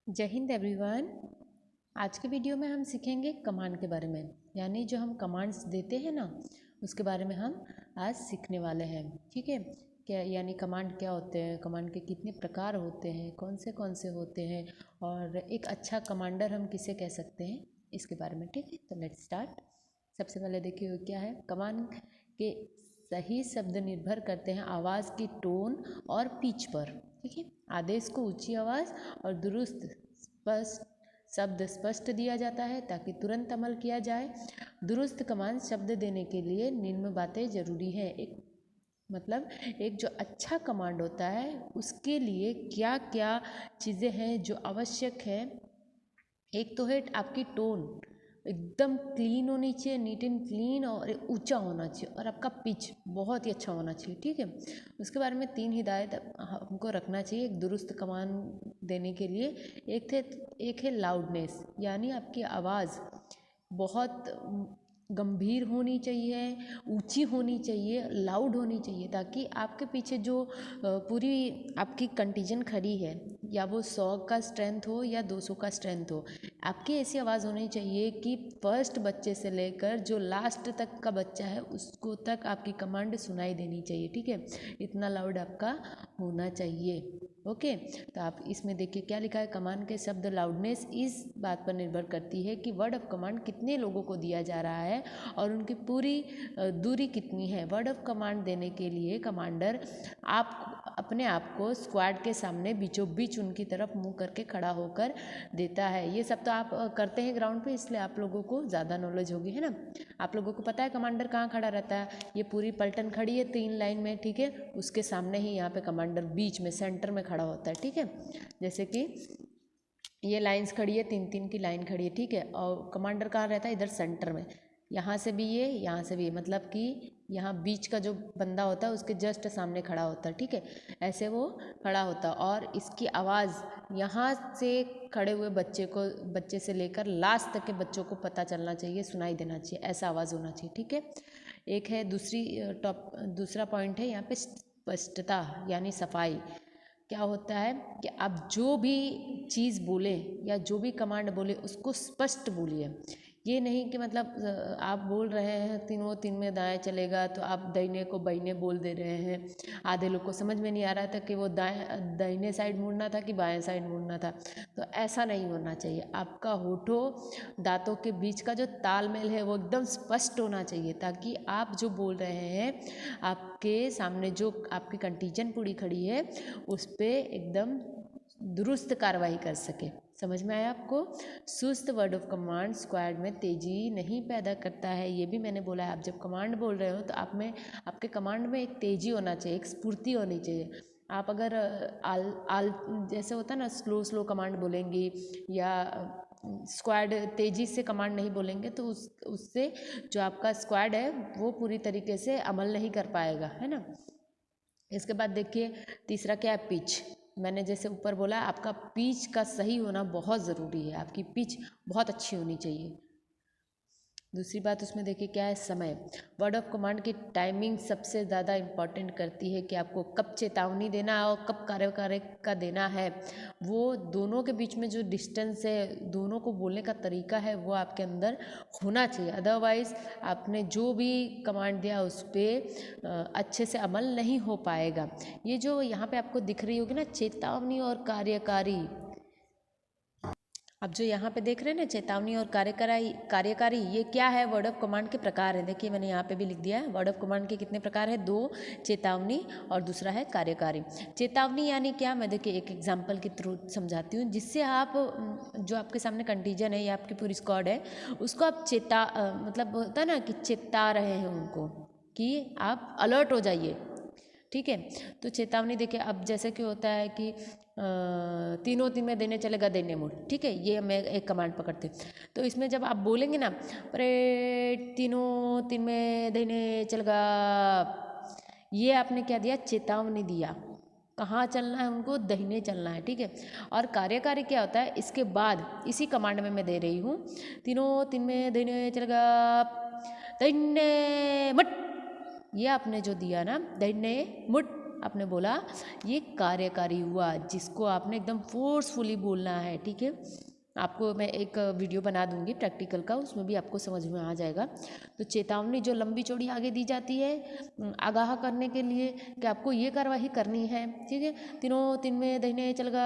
जय हिंद एवरीवन। आज के वीडियो में हम सीखेंगे कमांड के बारे में, यानी जो हम कमांड्स देते हैं ना उसके बारे में हम आज सीखने वाले हैं। ठीक है, क्या यानी कमांड क्या होते हैं, कमांड के कितने प्रकार होते हैं, कौन से होते हैं, और एक अच्छा कमांडर हम किसे कह सकते हैं, इसके बारे में। ठीक है, तो लेट्स स्टार्ट। सबसे पहले देखिए क्या है, कमांड के सही शब्द निर्भर करते हैं आवाज़ की टोन और पिच पर। ठीक है, आदेश को ऊंची आवाज़ और दुरुस्त स्पष्ट शब्द स्पष्ट दिया जाता है ताकि तुरंत अमल किया जाए। दुरुस्त कमांड शब्द देने के लिए निम्न बातें जरूरी हैं। एक जो अच्छा कमांड होता है उसके लिए क्या क्या चीज़ें हैं जो आवश्यक है। एक तो है आपकी टोन, एकदम क्लीन होनी चाहिए, नीट एंड क्लीन, और ऊंचा होना चाहिए, और आपका पिच बहुत ही अच्छा होना चाहिए। ठीक है, उसके बारे में 3 हिदायत हमको रखना चाहिए एक दुरुस्त कमांड देने के लिए। एक है लाउडनेस, यानी आपकी आवाज़ बहुत गंभीर होनी चाहिए, ऊंची होनी चाहिए, लाउड होनी चाहिए, ताकि आपके पीछे जो पूरी आपकी कंटीजन खड़ी है, या वो 100 का स्ट्रेंथ हो या 200 का स्ट्रेंथ हो, आपकी ऐसी आवाज़ होनी चाहिए कि फर्स्ट बच्चे से लेकर जो लास्ट तक का बच्चा है उसको तक आपकी कमांड सुनाई देनी चाहिए। ठीक है, इतना लाउड आपका होना चाहिए। ओके, तो आप इसमें देखिए क्या लिखा है, कमांड के शब्द लाउडनेस इस बात पर निर्भर करती है कि वर्ड ऑफ कमांड कितने लोगों को दिया जा रहा है और उनकी पूरी दूरी कितनी है। वर्ड ऑफ कमांड देने के लिए कमांडर अपने आप को स्क्वाड के सामने बीचों बीच उनकी तरफ मुंह करके खड़ा होकर देता है। ये सब तो आप करते हैं ग्राउंड पे, इसलिए आप लोगों को ज़्यादा नॉलेज होगी, है ना। आप लोगों को पता है कमांडर कहाँ खड़ा रहता है। ये पूरी पलटन खड़ी है 3 लाइन में, ठीक है, उसके सामने ही यहाँ पे कमांडर बीच में सेंटर में खड़ा होता है। ठीक है, जैसे कि ये लाइंस खड़ी है, 3-3 की लाइन खड़ी है, ठीक है, और कमांडर कहाँ रहता है, इधर सेंटर में। यहाँ से भी ये, यहाँ से भी ये, मतलब कि यहाँ बीच का जो बंदा होता है उसके जस्ट सामने खड़ा होता है। ठीक है, ऐसे वो खड़ा होता है, और इसकी आवाज़ यहाँ से खड़े हुए बच्चे से लेकर लास्ट तक के बच्चों को पता चलना चाहिए, सुनाई देना चाहिए, ऐसा आवाज़ होना चाहिए। ठीक है, एक है दूसरा पॉइंट है यहाँ पे स्पष्टता, यानी सफाई। क्या होता है कि आप जो भी चीज़ बोले या जो भी कमांड बोले उसको स्पष्ट बोलिए। ये नहीं कि मतलब आप बोल रहे हैं तीनों तीन में दाएं चलेगा तो आप दाहिने को बाइने बोल दे रहे हैं। आधे लोग को समझ में नहीं आ रहा था कि वो दाहिने साइड मुड़ना था कि बाएं साइड मुड़ना था। तो ऐसा नहीं होना चाहिए। आपका होठों दांतों के बीच का जो तालमेल है वो एकदम स्पष्ट होना चाहिए, ताकि आप जो बोल रहे हैं आपके सामने जो आपकी कंटीजन पूरी खड़ी है उस पर एकदम दुरुस्त कार्रवाई कर सके। समझ में आया आपको। सुस्त वर्ड ऑफ कमांड स्क्वाड में तेजी नहीं पैदा करता है, ये भी मैंने बोला है। आप जब कमांड बोल रहे हो तो आप में आपके कमांड में एक तेजी होना चाहिए, एक स्फूर्ति होनी चाहिए। आप अगर आल जैसे होता है ना, स्लो कमांड बोलेंगी या स्क्वाड तेजी से कमांड नहीं बोलेंगे तो उससे जो आपका स्क्वाड है वो पूरी तरीके से अमल नहीं कर पाएगा, है ना। इसके बाद देखिए तीसरा क्या है, पिच। मैंने जैसे ऊपर बोला आपका पिच का सही होना बहुत ज़रूरी है, आपकी पिच बहुत अच्छी होनी चाहिए। दूसरी बात उसमें देखिए क्या है, समय। वर्ड ऑफ कमांड की टाइमिंग सबसे ज़्यादा इम्पॉर्टेंट करती है कि आपको कब चेतावनी देना है और कब कार्य का देना है। वो दोनों के बीच में जो डिस्टेंस है, दोनों को बोलने का तरीका है, वो आपके अंदर होना चाहिए। अदरवाइज़ आपने जो भी कमांड दिया उस पर अच्छे से अमल नहीं हो पाएगा। ये जो यहाँ पे आपको दिख रही होगी ना, चेतावनी और कार्यकारी, अब जो यहाँ पे देख रहे हैं ना, चेतावनी और कार्यकारी, ये क्या है, वर्ड ऑफ कमांड के प्रकार है। देखिए मैंने यहाँ पे भी लिख दिया है, वर्ड ऑफ कमांड के कितने प्रकार है, 2, चेतावनी और दूसरा है कार्यकारी। चेतावनी यानी क्या, मैं देखिए एक एग्जांपल के थ्रू समझाती हूँ, जिससे आप जो आपके सामने कंटीजन है या आपकी पूरी स्क्वाड है उसको आप मतलब होता है ना कि चेता रहे हैं उनको कि आप अलर्ट हो जाइए। ठीक है, तो चेतावनी देखिए अब जैसे कि होता है कि तीनों तीन में देने चलेगा देने मुड़, ठीक है, ये मैं एक कमांड पकड़ती हूँ। तो इसमें जब आप बोलेंगे ना, परेड तीनों तीन में देने चलेगा, ये आपने क्या दिया, चेतावनी दिया। कहाँ चलना है उनको, दहीने चलना है। ठीक है, और कार्यकारी क्या होता है, इसके बाद इसी कमांड में मैं दे रही हूँ, तीनों तीन में दहीने चलेगा दहीने मुट, ये आपने जो दिया ना दहीने मुट, आपने बोला ये कार्यकारी हुआ, जिसको आपने एकदम फोर्सफुली बोलना है। ठीक है, आपको मैं एक वीडियो बना दूंगी प्रैक्टिकल का, उसमें भी आपको समझ में आ जाएगा। तो चेतावनी जो लंबी चौड़ी आगे दी जाती है आगाह करने के लिए कि आपको ये कार्रवाई करनी है। ठीक है, तीनों तीन में दाहिने चलेगा,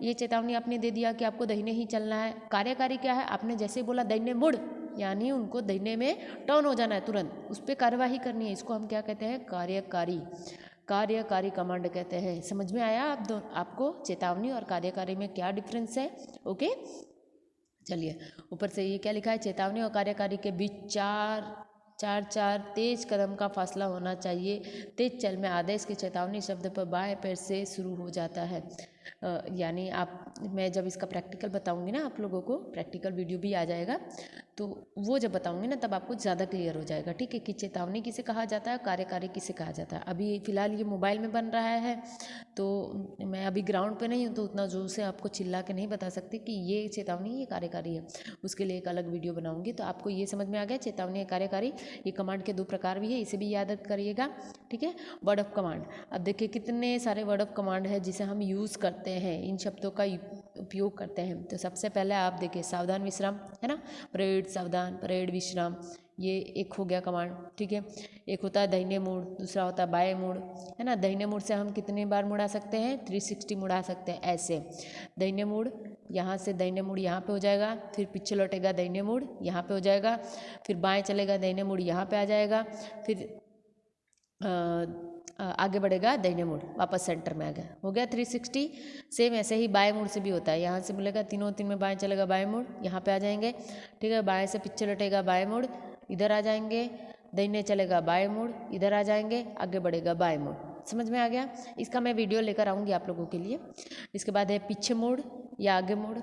ये चेतावनी आपने दे दिया कि आपको दाहिने ही चलना है। कार्यकारी क्या है, आपने जैसे बोला दाहिने मुड़, यानी उनको दाहिने में टर्न हो जाना है, तुरंत उस पर कार्यवाही करनी है। इसको हम क्या कहते हैं, कार्यकारी, कार्यकारी कमांड कहते हैं। समझ में आया आपको चेतावनी और कार्यकारी में क्या डिफरेंस है? ओके, चलिए ऊपर से ये क्या लिखा है, चेतावनी और कार्यकारी के बीच चार तेज कदम का फासला होना चाहिए। तेज चल में आदेश की चेतावनी शब्द पर बाएं पैर से शुरू हो जाता है। यानी मैं जब इसका प्रैक्टिकल बताऊंगी ना, आप लोगों को प्रैक्टिकल वीडियो भी आ जाएगा, तो वो जब बताऊंगी ना तब आपको ज़्यादा क्लियर हो जाएगा। ठीक है, कि चेतावनी किसे कहा जाता है, कार्यकारी किसे कहा जाता है। अभी फ़िलहाल ये मोबाइल में बन रहा है, तो मैं अभी ग्राउंड पे नहीं हूँ, तो उतना जोर से आपको चिल्ला के नहीं बता सकती कि ये चेतावनी ये कार्यकारी है। उसके लिए एक अलग वीडियो बनाऊंगी। तो आपको ये समझ में आ गया, चेतावनी कार्यकारी ये कमांड के 2 प्रकार भी है, इसे भी याद करिएगा। ठीक है, वर्ड ऑफ कमांड। अब देखिए कितने सारे वर्ड ऑफ कमांड है जिसे हम यूज़ करते हैं, इन शब्दों का उपयोग करते हैं। तो सबसे पहले आप देखिए सावधान विश्राम, है ना, परेड सावधान, परेड विश्राम, ये एक हो गया कमांड। ठीक है, एक होता है दाहिने मुड़, दूसरा होता है बाएं मुड़, है ना। दाहिने मुड़ से हम कितने बार मुड़ा सकते हैं, 360 मुड़ा सकते हैं। ऐसे दाहिने मुड़, यहाँ से दाहिने मुड़ यहाँ पे हो जाएगा, फिर पीछे लौटेगा दाहिने मुड़ यहाँ पे हो जाएगा, फिर बाएं चलेगा दाहिने मुड़ यहाँ पे आ जाएगा, फिर आगे बढ़ेगा दाहिने मुड़ वापस सेंटर में आ गया, हो गया 360। सेम ऐसे ही बाएं मुड़ से भी होता है, यहाँ से मिलेगा तीनों तीन में बाएं चलेगा बाएं मुड़ यहाँ पे आ जाएंगे। ठीक है, बाएं से पीछे लौटेगा बाएं मुड़ इधर आ जाएंगे, दाहिने चलेगा बाएं मुड़ इधर आ जाएंगे, आगे बढ़ेगा बाएं मुड़। समझ में आ गया? इसका मैं वीडियो लेकर आऊँगी आप लोगों के लिए। इसके बाद है पीछे मुड़ या आगे मुड़।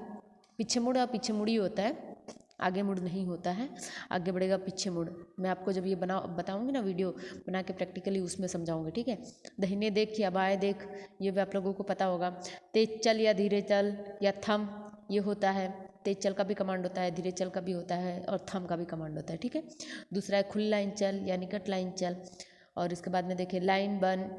पीछे मुड़ और पीछे मुड़ ही होता है, आगे मुड़ नहीं होता है। आगे बढ़ेगा पीछे मुड़, मैं आपको जब ये बताऊंगी ना वीडियो बना के प्रैक्टिकली, उसमें समझाऊंगी। ठीक है, दाहिने देख या बाएं देख, ये भी आप लोगों को पता होगा। तेज चल या धीरे चल या थम, ये होता है। तेज चल का भी कमांड होता है, धीरे चल का भी होता है, और थम का भी कमांड होता है। ठीक है, दूसरा है खुली लाइन चल या निकट लाइन चल। और इसके बाद में देखिए लाइन बन,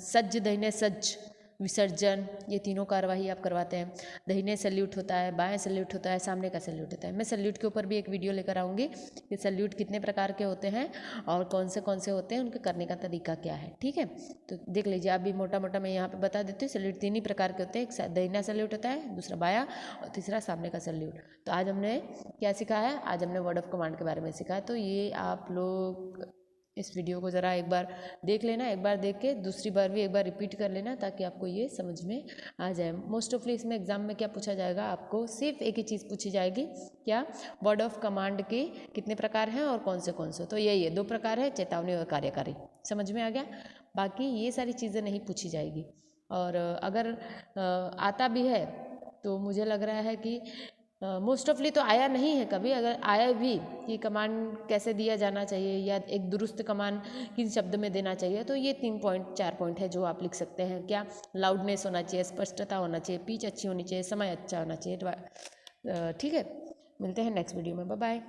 सज्ज दाहिने सज्ज, विसर्जन, ये तीनों कार्यवाही आप करवाते हैं। दाहिने सैल्यूट होता है, बाएं सैल्यूट होता है, सामने का सैल्यूट होता है। मैं सैल्यूट के ऊपर भी एक वीडियो लेकर आऊँगी कि सैल्यूट कितने प्रकार के होते हैं और कौन से होते हैं, उनके करने का तरीका क्या है। ठीक है, तो देख लीजिए। अभी मोटा मोटा मैं यहाँ पे बता देती हूँ। सैल्यूट 3 ही प्रकार के होते हैं, एक दाहिना सैल्यूट होता है, दूसरा बायां और तीसरा सामने का सैल्यूट। तो आज हमने क्या सीखा है, आज हमने वर्ड ऑफ कमांड के बारे में सीखा है। तो ये आप लोग इस वीडियो को ज़रा एक बार देख लेना, एक बार देख के दूसरी बार भी एक बार रिपीट कर लेना, ताकि आपको ये समझ में आ जाए। मोस्ट ऑफली इसमें एग्जाम में क्या पूछा जाएगा, आपको सिर्फ एक ही चीज़ पूछी जाएगी, क्या, वर्ड ऑफ कमांड के कितने प्रकार हैं और कौन से। तो यही है, 2 प्रकार है, चेतावनी और कार्यकारी। समझ में आ गया? बाकी ये सारी चीज़ें नहीं पूछी जाएगी। और अगर आता भी है तो मुझे लग रहा है कि मोस्ट ऑफली तो आया नहीं है कभी। अगर आया भी कि कमांड कैसे दिया जाना चाहिए या एक दुरुस्त कमांड किस शब्द में देना चाहिए, तो ये 3 पॉइंट 4 पॉइंट है जो आप लिख सकते हैं। क्या, लाउडनेस होना चाहिए, स्पष्टता होना चाहिए, पिच अच्छी होनी चाहिए, समय अच्छा होना चाहिए। ठीक है, मिलते हैं नेक्स्ट वीडियो में, बाय बाय।